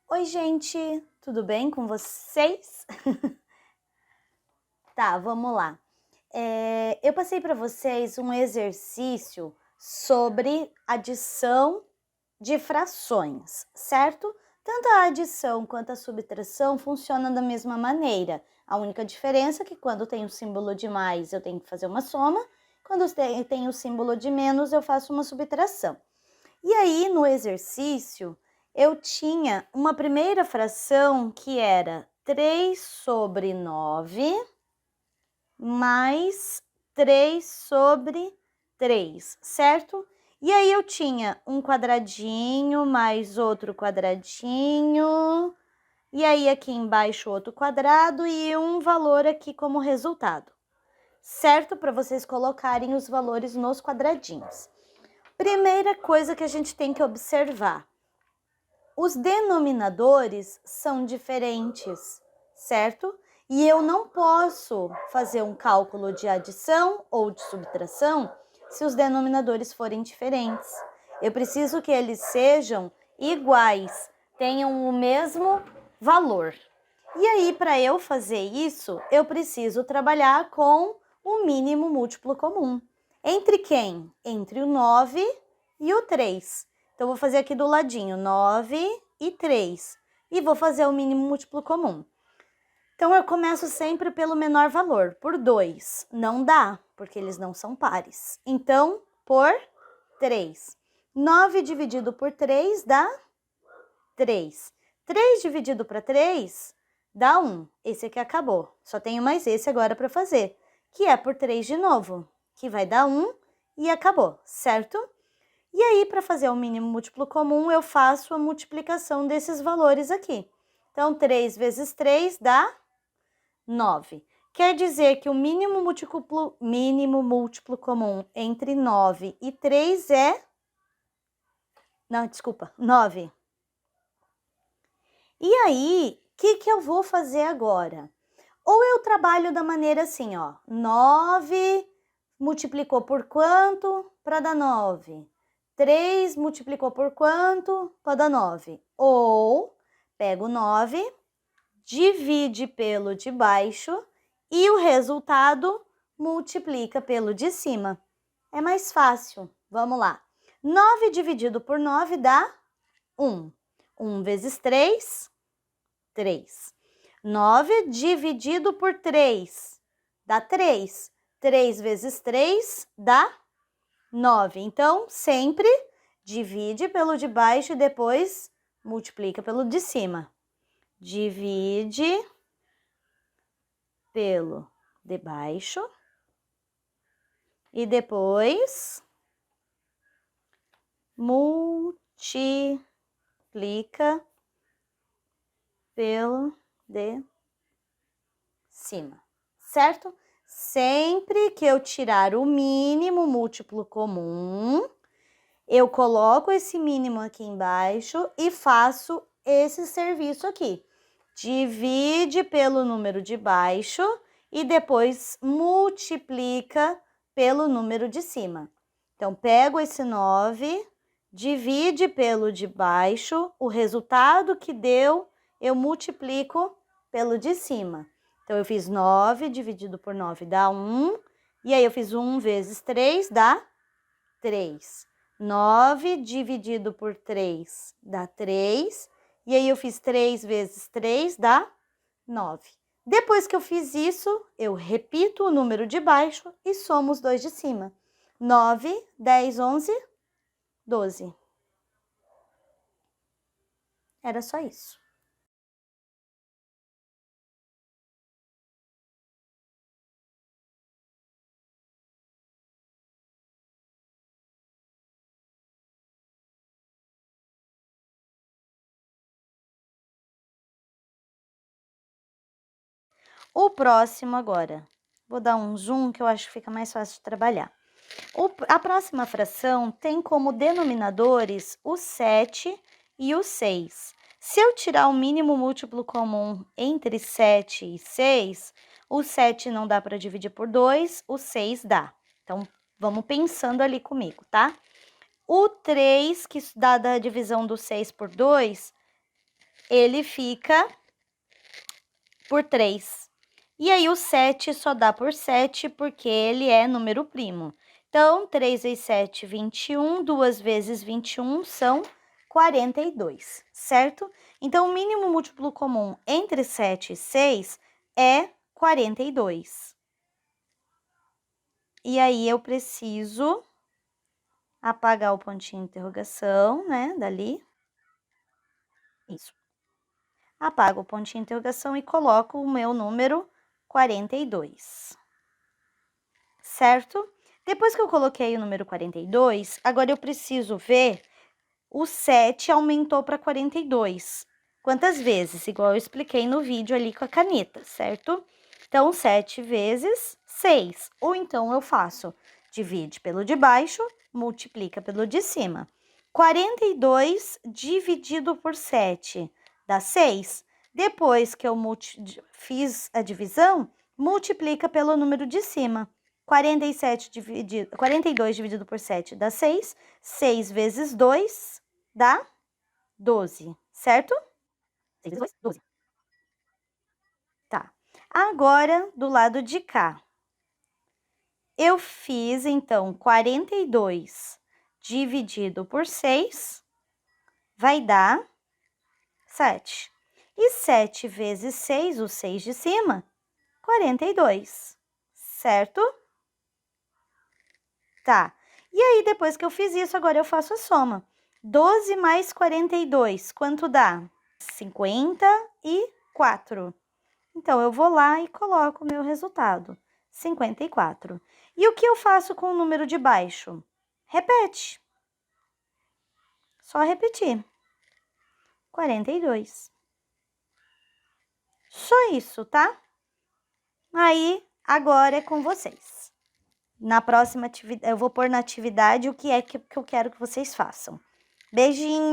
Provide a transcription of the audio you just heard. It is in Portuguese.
Oi, gente, tudo bem com vocês? Tá, vamos lá. Eu passei para vocês um exercício sobre adição de frações, certo? Tanto a adição quanto a subtração funcionam da mesma maneira. A única diferença é que quando tem o símbolo de mais, eu tenho que fazer uma soma. Quando tem o símbolo de menos, eu faço uma subtração. E aí, no exercício, eu tinha uma primeira fração que era 3 sobre 9 mais 3 sobre 3, certo? E aí eu tinha um quadradinho mais outro quadradinho, e aí aqui embaixo outro quadrado e um valor aqui como resultado, certo? Para vocês colocarem os valores nos quadradinhos. Primeira coisa que a gente tem que observar: os denominadores são diferentes, certo? E eu não posso fazer um cálculo de adição ou de subtração se os denominadores forem diferentes. Eu preciso que eles sejam iguais, tenham o mesmo valor. E aí, para eu fazer isso, eu preciso trabalhar com o mínimo múltiplo comum. Entre quem? Entre o 9 e o 3. Então, vou fazer aqui do ladinho 9 e 3. E vou fazer o mínimo múltiplo comum. Então, eu começo sempre pelo menor valor, por 2. Não dá, porque eles não são pares. Então, por 3. 9 dividido por 3 dá 3. 3 dividido para 3 dá 1. Esse aqui acabou. Só tenho mais esse agora para fazer, que é por 3 de novo, que vai dar 1 e acabou, certo? E aí, para fazer o mínimo múltiplo comum, eu faço a multiplicação desses valores aqui. Então, 3 vezes 3 dá 9. Quer dizer que o mínimo múltiplo comum entre 9 e 3 é... Não, desculpa, 9. E aí, o que eu vou fazer agora? Ou eu trabalho da maneira assim, ó, 9 multiplicou por quanto para dar 9? 3 multiplicou por quanto para dar 9? Ou pego 9, divide pelo de baixo e o resultado multiplica pelo de cima. É mais fácil. Vamos lá. 9 dividido por 9 dá 1. 1 vezes 3, 3. 9 dividido por 3 dá 3. 3 vezes 3 dá 9. Então, sempre divide pelo de baixo e depois multiplica pelo de cima. Divide pelo de baixo e depois multiplica pelo de cima, certo? Sempre que eu tirar o mínimo múltiplo comum, eu coloco esse mínimo aqui embaixo e faço esse serviço aqui. Divide pelo número de baixo e depois multiplica pelo número de cima. Então, pego esse 9, divide pelo de baixo, o resultado que deu, eu multiplico pelo de cima. Então, eu fiz 9 dividido por 9 dá 1, e aí eu fiz 1 vezes 3 dá 3. 9 dividido por 3 dá 3, e aí eu fiz 3 vezes 3 dá 9. Depois que eu fiz isso, eu repito o número de baixo e somo os dois de cima. 9, 10, 11, 12. Era só isso. O próximo agora. Vou dar um zoom que eu acho que fica mais fácil de trabalhar. A próxima fração tem como denominadores o 7 e o 6. Se eu tirar o mínimo múltiplo comum entre 7 e 6, o 7 não dá para dividir por 2, o 6 dá. Então, vamos pensando ali comigo, tá? O 3, que dá da divisão do 6 por 2, ele fica por 3. E aí, o 7 só dá por 7 porque ele é número primo. Então, 3 vezes 7, 21. 2 vezes 21 são 42, certo? Então, o mínimo múltiplo comum entre 7 e 6 é 42. E aí, eu preciso apagar o pontinho de interrogação, né, dali. Isso. Apago o pontinho de interrogação e coloco o meu número 42. Certo? Depois que eu coloquei o número 42, agora eu preciso ver o 7 aumentou para 42. Quantas vezes? Igual eu expliquei no vídeo ali com a caneta, certo? Então, 7 vezes 6. Ou então eu faço, divide pelo de baixo, multiplica pelo de cima. 42 dividido por 7 dá 6. Depois que eu fiz a divisão, multiplica pelo número de cima. 42 dividido por 7 dá 6. 6 vezes 2 dá 12, certo? 6 vezes 2, 12. Tá. Agora, do lado de cá, eu fiz, então, 42 dividido por 6 vai dar 7. E 7 vezes 6, o 6 de cima, 42, certo? Tá. E aí, depois que eu fiz isso, agora eu faço a soma. 12 mais 42, quanto dá? 54. Então, eu vou lá e coloco o meu resultado, 54. E o que eu faço com o número de baixo? Repete. Só repetir. 42. Só isso, tá? Aí, agora é com vocês. Na próxima atividade, eu vou pôr na atividade o que é que eu quero que vocês façam. Beijinho!